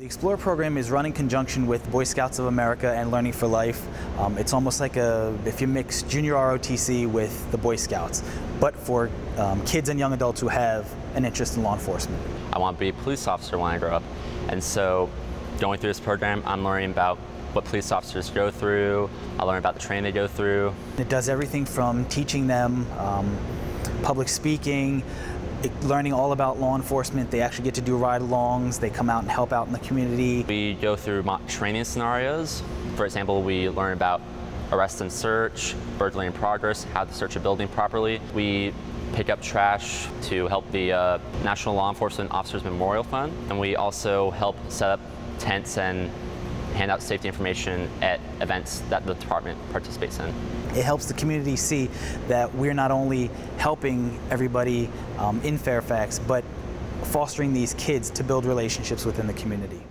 The Explorer program is run in conjunction with Boy Scouts of America and Learning for Life. It's almost like if you mix junior ROTC with the Boy Scouts, but for kids and young adults who have an interest in law enforcement. I want to be a police officer when I grow up, and so going through this program, I'm learning about what police officers go through. I learn about the training they go through. It does everything from teaching them public speaking, learning all about law enforcement. They actually get to do ride-alongs. They come out and help out in the community. We go through mock training scenarios. For example, we learn about arrest and search, burglary in progress, how to search a building properly. We pick up trash to help the National Law Enforcement Officers Memorial Fund, and we also help set up tents and hand out safety information at events that the department participates in. It helps the community see that we're not only helping everybody in Fairfax, but fostering these kids to build relationships within the community.